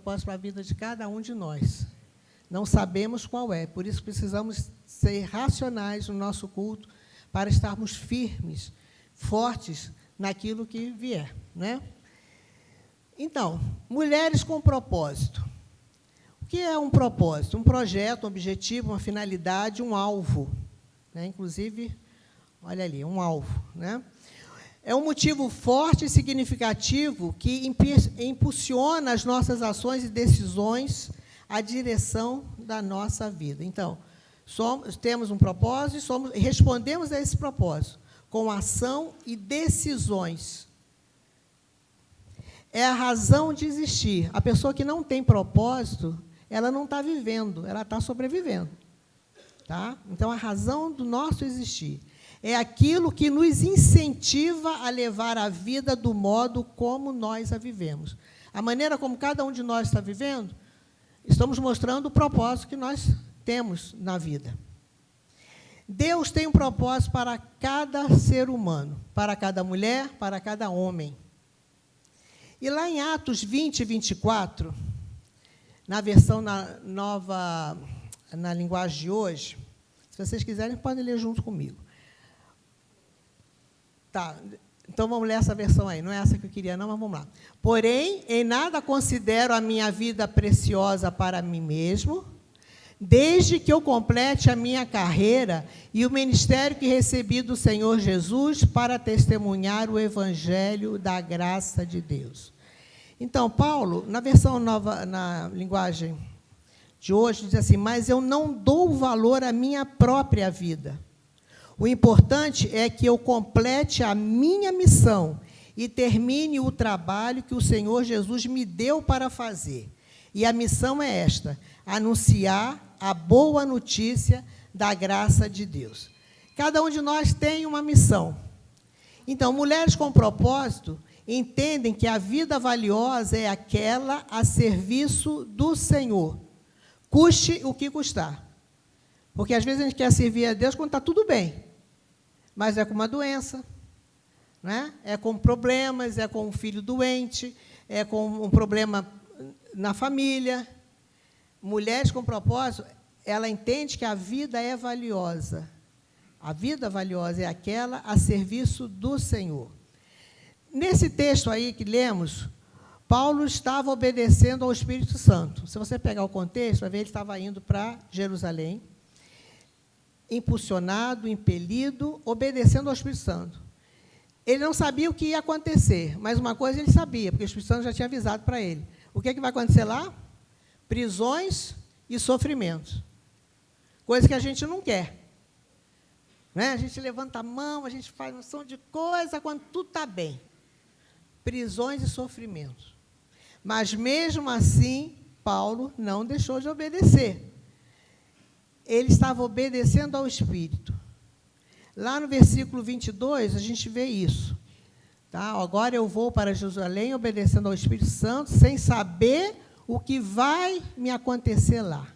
propósito para a vida de cada um de nós. Não sabemos qual é, por isso precisamos ser racionais no nosso culto para estarmos firmes, fortes naquilo que vier, né? Então, mulheres com propósito. O que é um propósito? Um projeto, um objetivo, uma finalidade, um alvo, né? Inclusive, olha ali, um alvo, né? É um motivo forte e significativo que impulsiona as nossas ações e decisões, a direção da nossa vida. Então, temos um propósito e respondemos a esse propósito com ação e decisões. É a razão de existir. A pessoa que não tem propósito, ela não está vivendo, ela está sobrevivendo. Tá? Então, a razão do nosso existir é aquilo que nos incentiva a levar a vida do modo como nós a vivemos. A maneira como cada um de nós está vivendo, estamos mostrando o propósito que nós temos na vida. Deus tem um propósito para cada ser humano, para cada mulher, para cada homem. E lá em Atos 20 e 24, na versão nova, na linguagem de hoje, se vocês quiserem, podem ler junto comigo. Tá, então vamos ler essa versão aí. Não é essa que eu queria, não, mas vamos lá. Porém, em nada considero a minha vida preciosa para mim mesmo, desde que eu complete a minha carreira e o ministério que recebi do Senhor Jesus para testemunhar o evangelho da graça de Deus. Então, Paulo, na versão nova, na linguagem de hoje, diz assim: mas eu não dou valor à minha própria vida. O importante é que eu complete a minha missão e termine o trabalho que o Senhor Jesus me deu para fazer. E a missão é esta: anunciar a boa notícia da graça de Deus. Cada um de nós tem uma missão. Então, mulheres com propósito entendem que a vida valiosa é aquela a serviço do Senhor, custe o que custar. Porque, às vezes, a gente quer servir a Deus quando está tudo bem. Mas é com uma doença, né? É com problemas, é com um filho doente, é com um problema na família. Mulheres com propósito, ela entende que a vida é valiosa. A vida valiosa é aquela a serviço do Senhor. Nesse texto aí que lemos, Paulo estava obedecendo ao Espírito Santo. Se você pegar o contexto, vai ver que ele estava indo para Jerusalém, impulsionado, impelido, obedecendo ao Espírito Santo. Ele não sabia o que ia acontecer, mas uma coisa ele sabia, porque o Espírito Santo já tinha avisado para ele. O que é que vai acontecer lá? Prisões e sofrimentos. Coisa que a gente não quer. Né? A gente levanta a mão, a gente faz noção de coisa quando tudo está bem. Prisões e sofrimentos. Mas, mesmo assim, Paulo não deixou de obedecer. Ele estava obedecendo ao Espírito. Lá no versículo 22, a gente vê isso. Tá? Agora eu vou para Jerusalém obedecendo ao Espírito Santo, sem saber o que vai me acontecer lá.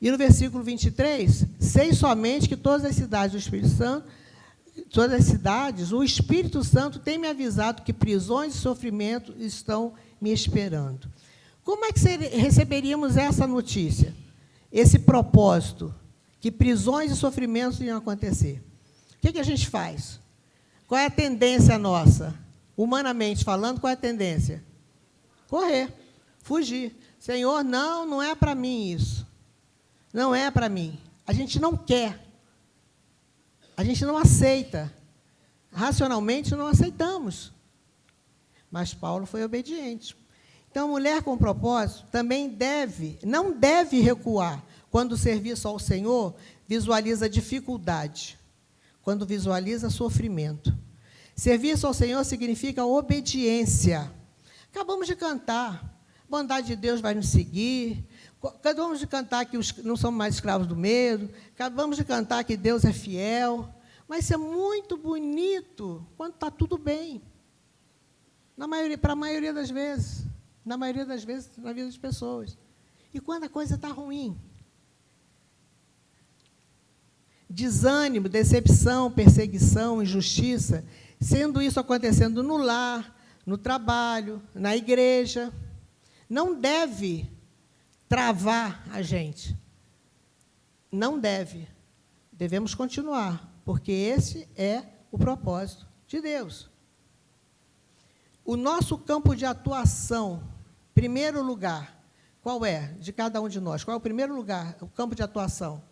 E no versículo 23, sei somente que todas as cidades do Espírito Santo, todas as cidades, o Espírito Santo tem me avisado que prisões e sofrimento estão me esperando. Como é que receberíamos essa notícia? Esse propósito, que prisões e sofrimentos iam acontecer. O que a gente faz? Qual é a tendência nossa? Humanamente falando, qual é a tendência? Correr, fugir. Senhor, não é para mim isso. Não é para mim. A gente não quer. A gente não aceita. Racionalmente, não aceitamos. Mas Paulo foi obediente. Então, a mulher com propósito também não deve recuar quando o serviço ao Senhor visualiza dificuldade, quando visualiza sofrimento. Serviço ao Senhor significa obediência. Acabamos de cantar, a bondade de Deus vai nos seguir. Acabamos de cantar que não somos mais escravos do medo. Acabamos de cantar que Deus é fiel. Mas isso é muito bonito quando está tudo bem. Para a maioria das vezes. Na maioria das vezes, na vida das pessoas. E quando a coisa está ruim? Desânimo, decepção, perseguição, injustiça, sendo isso acontecendo no lar, no trabalho, na igreja, não deve travar a gente. Não deve. Devemos continuar, porque esse é o propósito de Deus. O nosso campo de atuação, primeiro lugar, qual é? De cada um de nós. Qual é o primeiro lugar, o campo de atuação?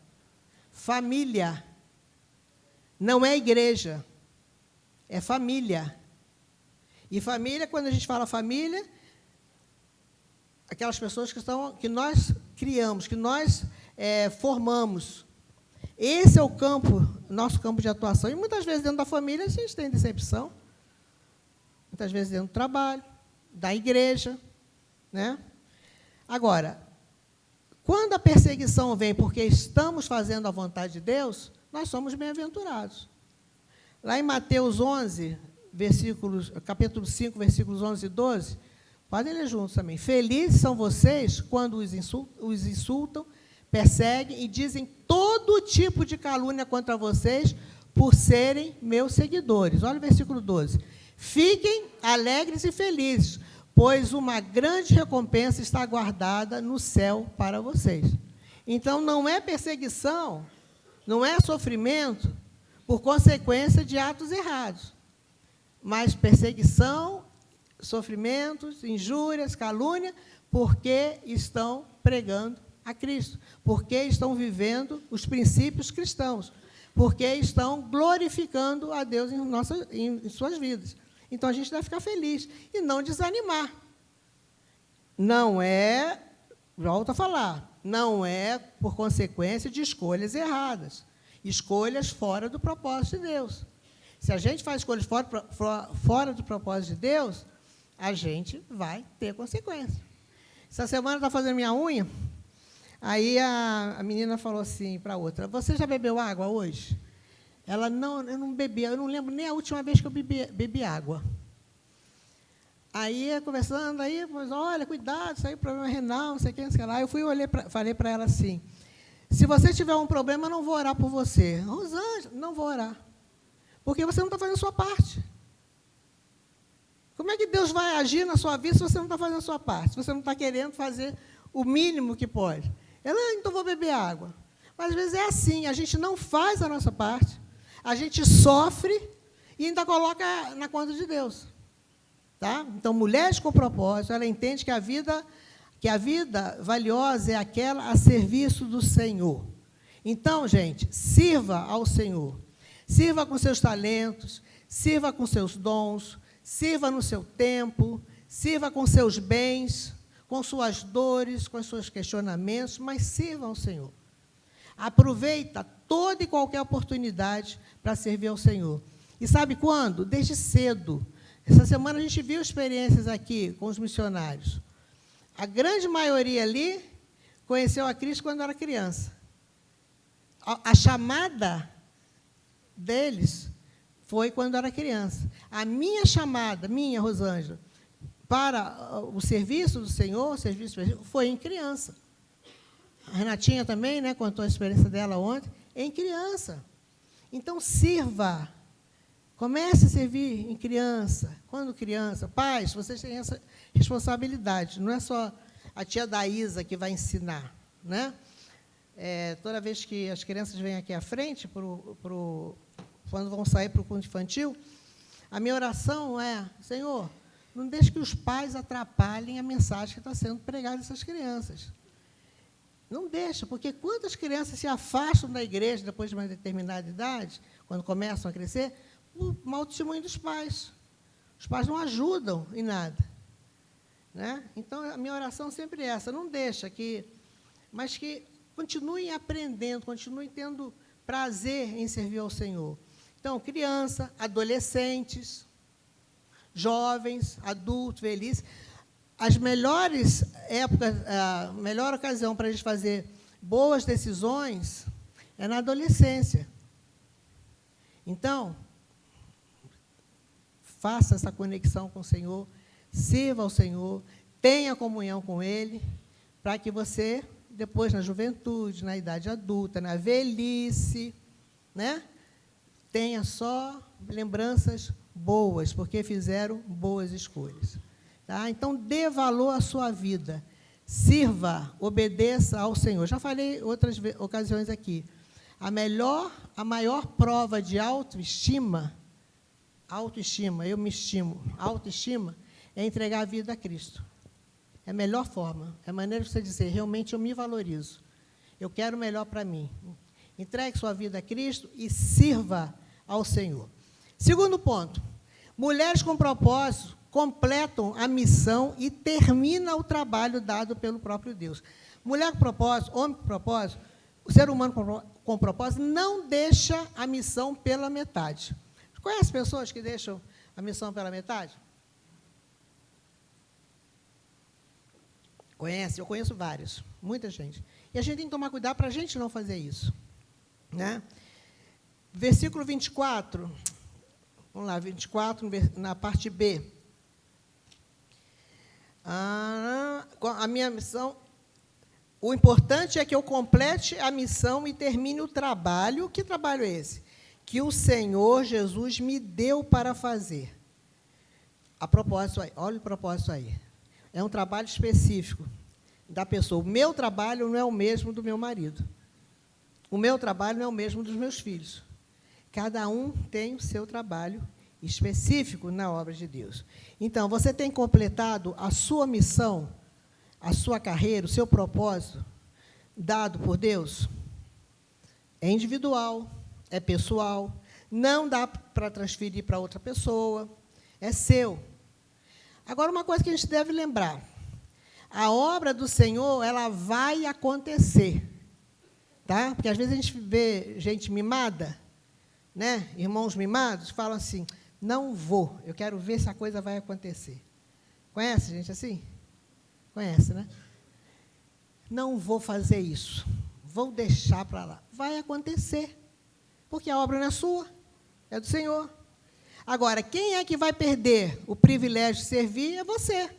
Família. Não é igreja, é família. E família, quando a gente fala família, aquelas pessoas que nós criamos, que nós formamos. Esse é o campo, nosso campo de atuação. E muitas vezes dentro da família a gente tem decepção. Muitas vezes dentro do trabalho, da igreja, né? Agora, quando a perseguição vem porque estamos fazendo a vontade de Deus, nós somos bem-aventurados. Lá em Mateus 11, capítulo 5, versículos 11 e 12, podem ler juntos também. Felizes são vocês quando os insultam, perseguem e dizem todo tipo de calúnia contra vocês por serem meus seguidores. Olha o versículo 12. Fiquem alegres e felizes, pois uma grande recompensa está guardada no céu para vocês. Então, não é perseguição, não é sofrimento por consequência de atos errados, mas perseguição, sofrimentos, injúrias, calúnia, porque estão pregando a Cristo, porque estão vivendo os princípios cristãos, porque estão glorificando a Deus em suas vidas. Então, a gente deve ficar feliz e não desanimar. Não é, volto a falar, não é por consequência de escolhas erradas, escolhas fora do propósito de Deus. Se a gente faz escolhas fora do propósito de Deus, a gente vai ter consequência. Essa semana eu estava fazendo minha unha, aí a menina falou assim para a outra, você já bebeu água hoje? Ela, não, eu não bebi, eu não lembro nem a última vez que eu bebi água. Aí, conversando, aí, pois, olha, cuidado, isso aí é problema renal, não sei o que, não sei lá. Eu falei para ela assim, se você tiver um problema, eu não vou orar por você. Rosângela, não vou orar. Porque você não está fazendo a sua parte. Como é que Deus vai agir na sua vida se você não está fazendo a sua parte? Se você não está querendo fazer o mínimo que pode? Ela, então vou beber água. Mas, às vezes, é assim, a gente não faz a nossa parte, a gente sofre e ainda coloca na conta de Deus. Tá? Então, mulheres com propósito, ela entende que a vida valiosa é aquela a serviço do Senhor. Então, gente, sirva ao Senhor. Sirva com seus talentos, sirva com seus dons, sirva no seu tempo, sirva com seus bens, com suas dores, com seus questionamentos, mas sirva ao Senhor. Aproveita toda e qualquer oportunidade para servir ao Senhor. E sabe quando? Desde cedo. Essa semana a gente viu experiências aqui com os missionários. A grande maioria ali conheceu a Cristo quando era criança. A chamada deles foi quando era criança. A minha chamada, Rosângela, para o serviço do Senhor, foi em criança. A Renatinha também, né, contou a experiência dela ontem, em criança. Então, sirva. Comece a servir em criança. Quando criança, pais, vocês têm essa responsabilidade. Não é só a tia Daísa que vai ensinar, né? Toda vez que as crianças vêm aqui à frente, quando vão sair para o culto infantil, a minha oração é, Senhor, não deixe que os pais atrapalhem a mensagem que está sendo pregada a essas crianças. Não deixa, porque quantas crianças se afastam da igreja depois de uma determinada idade, quando começam a crescer, por mau testemunho dos pais. Os pais não ajudam em nada. Né? Então, a minha oração sempre é essa, não deixa mas que continuem aprendendo, continuem tendo prazer em servir ao Senhor. Então, criança, adolescentes, jovens, adultos, velhices, as melhores épocas, a melhor ocasião para a gente fazer boas decisões é na adolescência. Então, faça essa conexão com o Senhor, sirva ao Senhor, tenha comunhão com Ele, para que você, depois, na juventude, na idade adulta, na velhice, né, tenha só lembranças boas, porque fizeram boas escolhas. Tá? Então, dê valor à sua vida. Sirva, obedeça ao Senhor. Já falei outras ocasiões aqui. A maior prova de autoestima, eu me estimo, autoestima, é entregar a vida a Cristo. É a melhor forma, é a maneira de você dizer, realmente eu me valorizo. Eu quero o melhor para mim. Entregue sua vida a Cristo e sirva ao Senhor. Segundo ponto, mulheres com propósito completam a missão e terminam o trabalho dado pelo próprio Deus. Mulher com propósito, homem com propósito, o ser humano com propósito não deixa a missão pela metade. Conhece pessoas que deixam a missão pela metade? Conhece? Eu conheço vários, muita gente. E a gente tem que tomar cuidado para a gente não fazer isso. Né? Versículo 24, vamos lá, 24, na parte B. A minha missão, o importante é que eu complete a missão e termine o trabalho. Que trabalho é esse? Que o Senhor Jesus me deu para fazer. A propósito aí, olha o propósito aí. É um trabalho específico da pessoa. O meu trabalho não é o mesmo do meu marido. O meu trabalho não é o mesmo dos meus filhos. Cada um tem o seu trabalho específico na obra de Deus. Então, você tem completado a sua missão, a sua carreira, o seu propósito, dado por Deus? É individual, é pessoal, não dá para transferir para outra pessoa, é seu. Agora, uma coisa que a gente deve lembrar, a obra do Senhor, ela vai acontecer, tá? Porque, às vezes, a gente vê gente mimada, né? Irmãos mimados, falam assim, não vou, eu quero ver se a coisa vai acontecer. Conhece gente assim? Conhece, né? Não vou fazer isso, vou deixar para lá. Vai acontecer, porque a obra não é sua, é do Senhor. Agora, quem é que vai perder o privilégio de servir é você.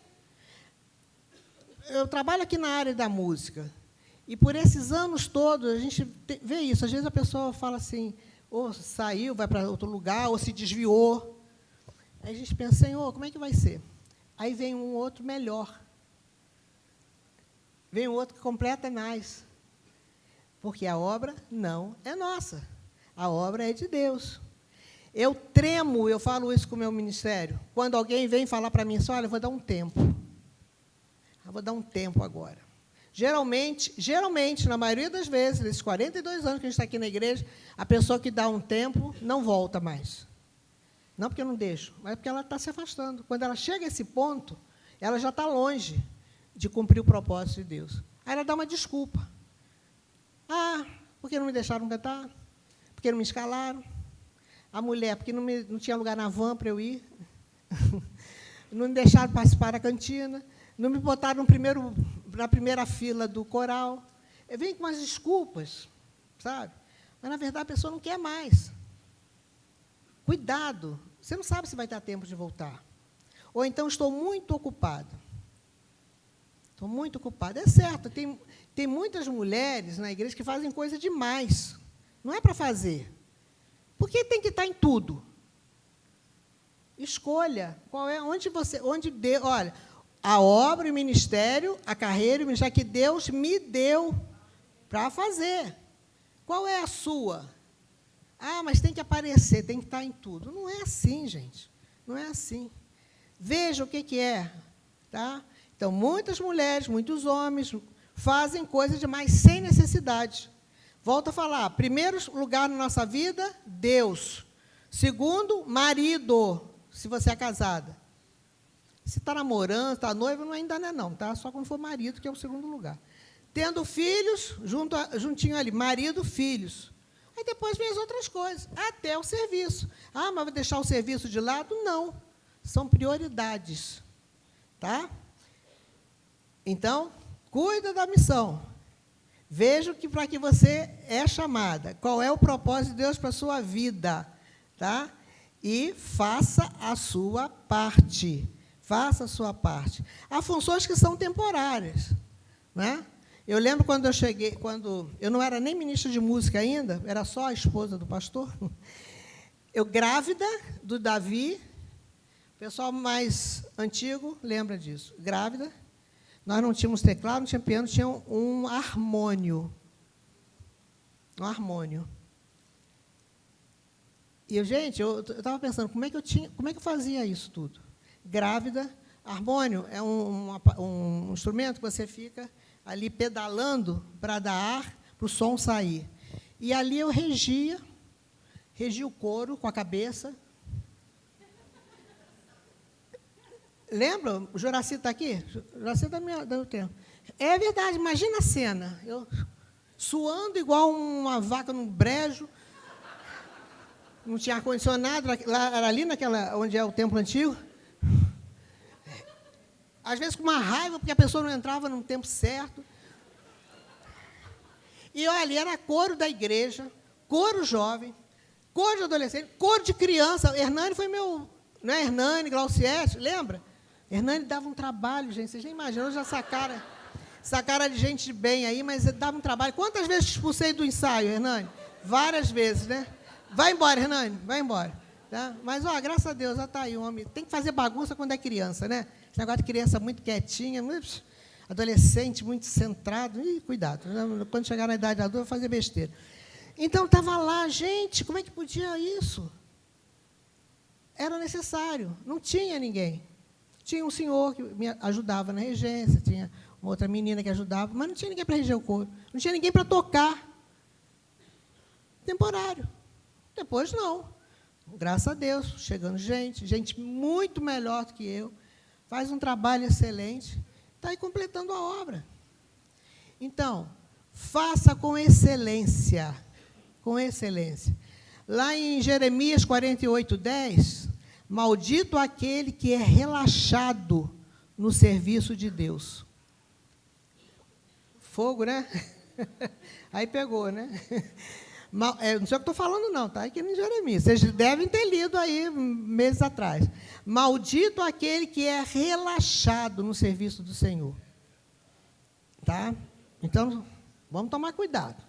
Eu trabalho aqui na área da música, e por esses anos todos, a gente vê isso. Às vezes a pessoa fala assim, ou saiu, vai para outro lugar, ou se desviou. Aí a gente pensa, Senhor, como é que vai ser? Aí vem um outro melhor. Vem um outro que completa mais. Porque a obra não é nossa. A obra é de Deus. Eu tremo, eu falo isso com o meu ministério, quando alguém vem falar para mim assim, olha, eu vou dar um tempo. Eu vou dar um tempo agora. Geralmente, na maioria das vezes, nesses 42 anos que a gente está aqui na igreja, a pessoa que dá um tempo não volta mais. Não porque eu não deixo, mas porque ela está se afastando. Quando ela chega a esse ponto, ela já está longe de cumprir o propósito de Deus. Aí ela dá uma desculpa. Ah, porque não me deixaram cantar? Porque não me escalaram? A mulher, porque não tinha lugar na van para eu ir? Não me deixaram participar da cantina? Não me botaram na primeira fila do coral? Vem com umas desculpas, sabe? Mas, na verdade, a pessoa não quer mais. Cuidado, você não sabe se vai dar tempo de voltar. Ou então, estou muito ocupado. Estou muito ocupada. É certo, tem muitas mulheres na igreja que fazem coisa demais. Não é para fazer. Por que tem que estar em tudo? Escolha. Qual é? Olha, a obra e o ministério, a carreira e o ministério que Deus me deu para fazer. Qual é a sua? Ah, mas tem que aparecer, tem que estar em tudo. Não é assim, gente. Não é assim. Veja o que é. Tá? Então, muitas mulheres, muitos homens fazem coisas demais sem necessidade. Volto a falar, primeiro lugar na nossa vida, Deus. Segundo, marido, se você é casada. Se está namorando, está noiva, ainda não é não, tá? Só quando for marido, que é o segundo lugar. Tendo filhos, juntinho ali, marido, filhos. Aí depois vem as outras coisas, até o serviço. Ah, mas vai deixar o serviço de lado? Não. São prioridades. Tá? Então, cuida da missão. Veja que para que você é chamada. Qual é o propósito de Deus para a sua vida. Tá? E faça a sua parte. Faça a sua parte. Há funções que são temporárias. Né? Eu lembro quando eu cheguei, quando eu não era nem ministra de música ainda, era só a esposa do pastor. Eu grávida do Davi, pessoal mais antigo lembra disso. Grávida, nós não tínhamos teclado, não tinha piano, tinha um harmônio. Um harmônio. E, gente, eu estava pensando, como é que eu fazia isso tudo? Grávida, harmônio é um instrumento que você fica ali pedalando para dar ar, para o som sair. E ali eu regia o coro com a cabeça. Lembra? O Juraci está aqui? O Juraci está do meu tempo. É verdade, imagina a cena. Eu suando igual uma vaca num brejo. Não tinha ar-condicionado, era ali onde é o templo antigo. Às vezes com uma raiva, porque a pessoa não entrava no tempo certo. E olha, era coro da igreja, coro jovem, coro de adolescente, coro de criança. Hernani foi meu... Não é Hernani, Glauciete, lembra? Hernani dava um trabalho, gente. Vocês já imaginam, já sacaram de gente de bem aí, mas dava um trabalho. Quantas vezes te expulsei do ensaio, Hernani? Várias vezes, né? Vai embora, Hernani, vai embora. Tá? Mas, graças a Deus, já está aí o homem. Tem que fazer bagunça quando é criança, né? Esse negócio de criança muito quietinha, adolescente muito centrado. Cuidado, né? Quando chegar na idade adulta, vai fazer besteira. Então, estava lá, gente, como é que podia isso? Era necessário, não tinha ninguém. Tinha um senhor que me ajudava na regência, tinha uma outra menina que ajudava, mas não tinha ninguém para reger o coro, não tinha ninguém para tocar. Temporário. Depois, não. Graças a Deus, chegando gente muito melhor do que eu, faz um trabalho excelente, está aí completando a obra. Então, faça com excelência. Com excelência. Lá em Jeremias 48:10, maldito aquele que é relaxado no serviço de Deus. Fogo, né? Aí pegou, né? Não sei o que estou falando, não, está aqui em Jeremias. Vocês devem ter lido aí meses atrás. Maldito aquele que é relaxado no serviço do Senhor. Tá? Então, vamos tomar cuidado.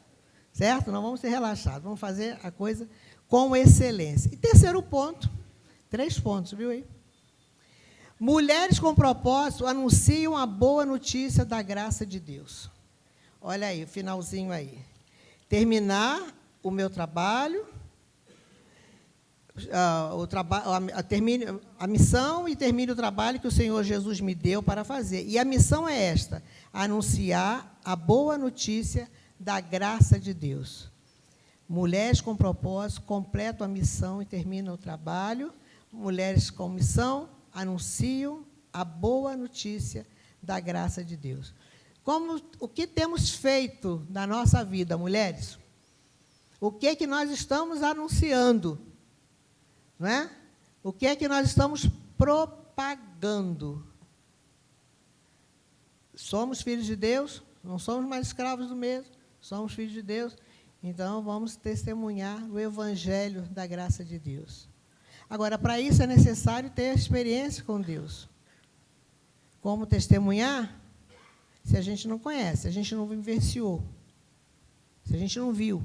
Certo? Não vamos ser relaxados. Vamos fazer a coisa com excelência. E terceiro ponto, 3 pontos, viu aí? Mulheres com propósito anunciam a boa notícia da graça de Deus. Olha aí, o finalzinho aí. Terminar o meu trabalho, a missão e termine o trabalho que o Senhor Jesus me deu para fazer. E a missão é esta, anunciar a boa notícia da graça de Deus. Mulheres com propósito completam a missão e terminam o trabalho. Mulheres com missão anunciam a boa notícia da graça de Deus. O que temos feito na nossa vida, mulheres? O que é que nós estamos anunciando? Não é? O que é que nós estamos propagando? Somos filhos de Deus, não somos mais escravos do mesmo, somos filhos de Deus, então vamos testemunhar o evangelho da graça de Deus. Agora, para isso é necessário ter experiência com Deus. Como testemunhar? Se a gente não conhece, se a gente não vivenciou, se a gente não viu.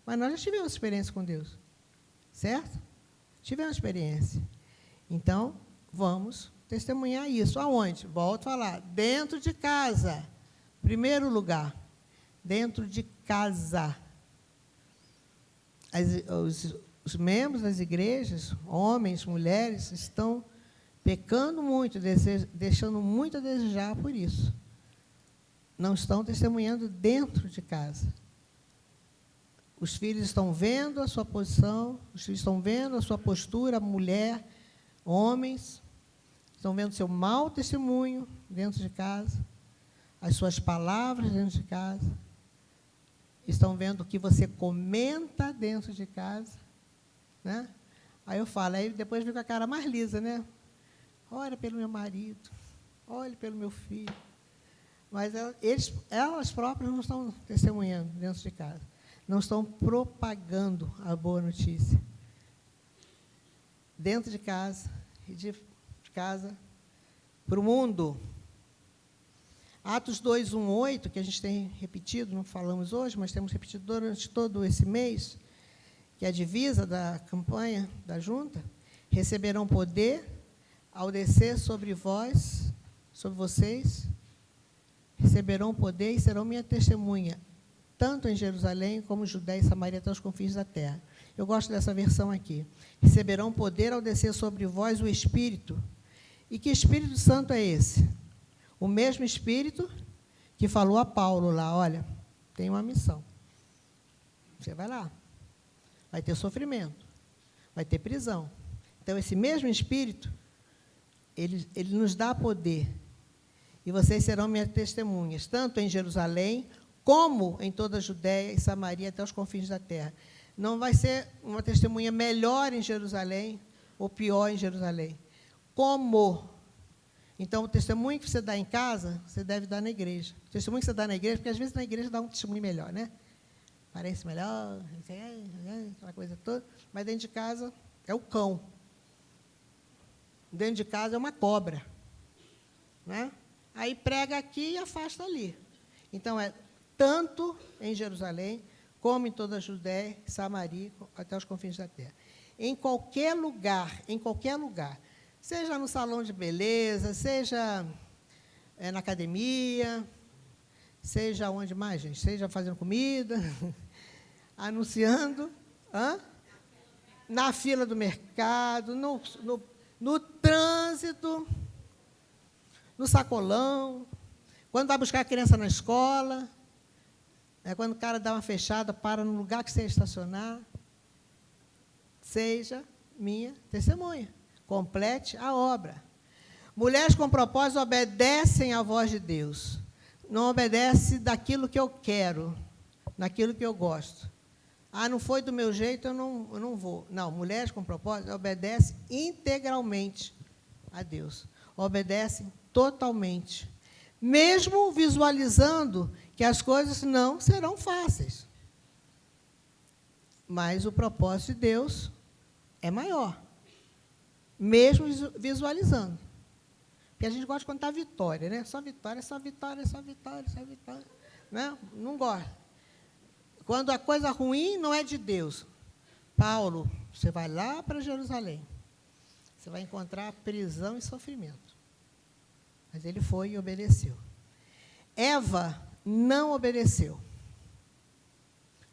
Mas nós já tivemos experiência com Deus, certo? Tivemos experiência. Então, vamos testemunhar isso. Aonde? Volto a falar. Dentro de casa. Primeiro lugar. Dentro de casa. Os membros das igrejas, homens, mulheres, estão pecando muito, deixando muito a desejar por isso. Não estão testemunhando dentro de casa. Os filhos estão vendo a sua posição, os filhos estão vendo a sua postura, mulher, homens, estão vendo seu mau testemunho dentro de casa, as suas palavras dentro de casa, estão vendo o que você comenta dentro de casa, né? Aí eu falo, aí depois vem com a cara mais lisa, né? Olha pelo meu marido, olha pelo meu filho. Mas elas próprias não estão testemunhando dentro de casa. Não estão propagando a boa notícia. Dentro de casa, e de casa para o mundo. Atos 2:1-8, que a gente tem repetido, não falamos hoje, mas temos repetido durante todo esse mês, que é a divisa da campanha da junta, receberão poder ao descer sobre vós, sobre vocês, receberão poder e serão minha testemunha, tanto em Jerusalém como Judéia e Samaria até os confins da terra. Eu gosto dessa versão aqui. Receberão poder ao descer sobre vós o Espírito. E que Espírito Santo é esse? O mesmo Espírito que falou a Paulo lá, olha, tem uma missão. Você vai lá. Vai ter sofrimento. Vai ter prisão. Então, esse mesmo Espírito, ele nos dá poder. E vocês serão minhas testemunhas, tanto em Jerusalém, como em toda a Judéia e Samaria, até os confins da terra. Não vai ser uma testemunha melhor em Jerusalém ou pior em Jerusalém. Como? Então, o testemunho que você dá em casa, você deve dar na igreja. O testemunho que você dá na igreja, porque às vezes na igreja dá um testemunho melhor, né? Parece melhor, aquela coisa toda, mas dentro de casa é o cão. Dentro de casa é uma cobra. Né? Aí prega aqui e afasta ali. Então, é tanto em Jerusalém, como em toda a Judéia, Samaria, até os confins da terra. Em qualquer lugar, seja no salão de beleza, seja na academia, seja onde mais, gente? Seja fazendo comida, anunciando, na fila do mercado, no trânsito, no sacolão, quando vai buscar a criança na escola, quando o cara dá uma fechada, para no lugar que você estacionar, seja minha testemunha. Complete a obra. Mulheres com propósito obedecem à voz de Deus. Não obedece daquilo que eu quero, naquilo que eu gosto. Não foi do meu jeito, eu não vou. Não, mulheres com propósito obedecem integralmente a Deus. Obedecem totalmente. Mesmo visualizando que as coisas não serão fáceis. Mas o propósito de Deus é maior. Mesmo visualizando. Porque a gente gosta de contar vitória, né? Só vitória, só vitória, só vitória, só vitória. Né? Não gosta. Quando a coisa ruim não é de Deus. Paulo, você vai lá para Jerusalém. Você vai encontrar prisão e sofrimento. Mas ele foi e obedeceu. Eva não obedeceu.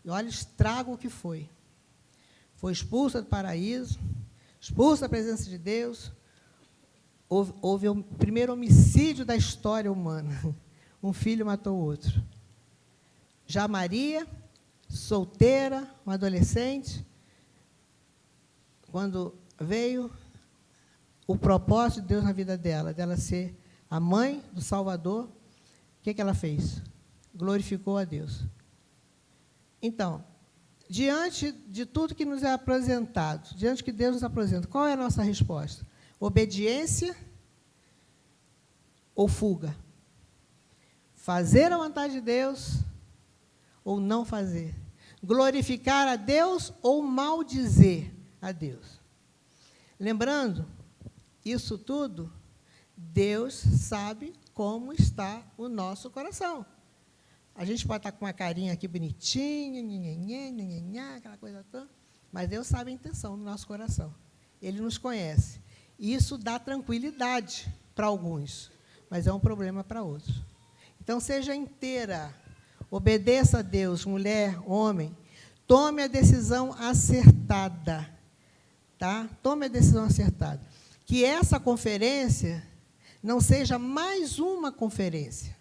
E olha o estrago que foi. Foi expulsa do paraíso, expulsa da presença de Deus. Houve o primeiro homicídio da história humana. Um filho matou o outro. Já Maria, solteira, uma adolescente, quando veio o propósito de Deus na vida dela ser a mãe do Salvador, o que ela fez? Glorificou a Deus. Então, diante de tudo que nos é apresentado, diante do que Deus nos apresenta, qual é a nossa resposta? Obediência ou fuga? Fazer a vontade de Deus ou não fazer? Glorificar a Deus ou maldizer a Deus? Lembrando, isso tudo, Deus sabe como está o nosso coração. A gente pode estar com uma carinha aqui bonitinha, aquela coisa toda, mas Deus sabe a intenção do nosso coração. Ele nos conhece. E isso dá tranquilidade para alguns, mas é um problema para outros. Então, seja inteira, obedeça a Deus, mulher, homem, tome a decisão acertada. Tá? Tome a decisão acertada. Que essa conferência não seja mais uma conferência.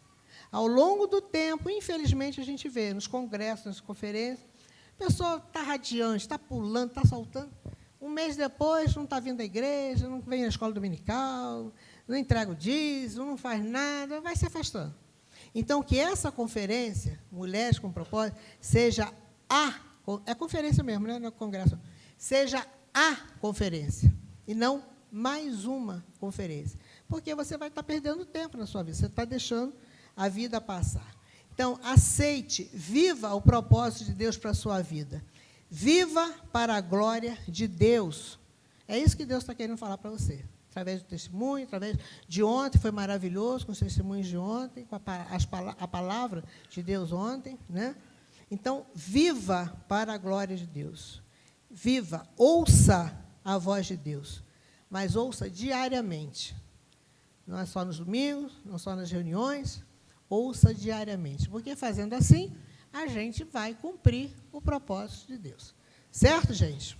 Ao longo do tempo, infelizmente, a gente vê nos congressos, nas conferências, a pessoa está radiante, está pulando, está saltando. Um mês depois, não está vindo à igreja, não vem à escola dominical, não entrega o dízimo, não faz nada, vai se afastando. Então, que essa conferência, Mulheres com Propósito, seja é conferência mesmo, né? Não é congresso, seja a conferência, e não mais uma conferência. Porque você vai estar perdendo tempo na sua vida, você está deixando a vida passar. Então, aceite, viva o propósito de Deus para a sua vida. Viva para a glória de Deus. É isso que Deus está querendo falar para você. Através do testemunho, através de ontem, foi maravilhoso, com os testemunhos de ontem, com a palavra de Deus ontem. Né? Então, viva para a glória de Deus. Viva, ouça a voz de Deus. mas ouça diariamente. Não é só nos domingos, não só nas reuniões, ouça diariamente. Porque fazendo assim, a gente vai cumprir o propósito de Deus. Certo, gente?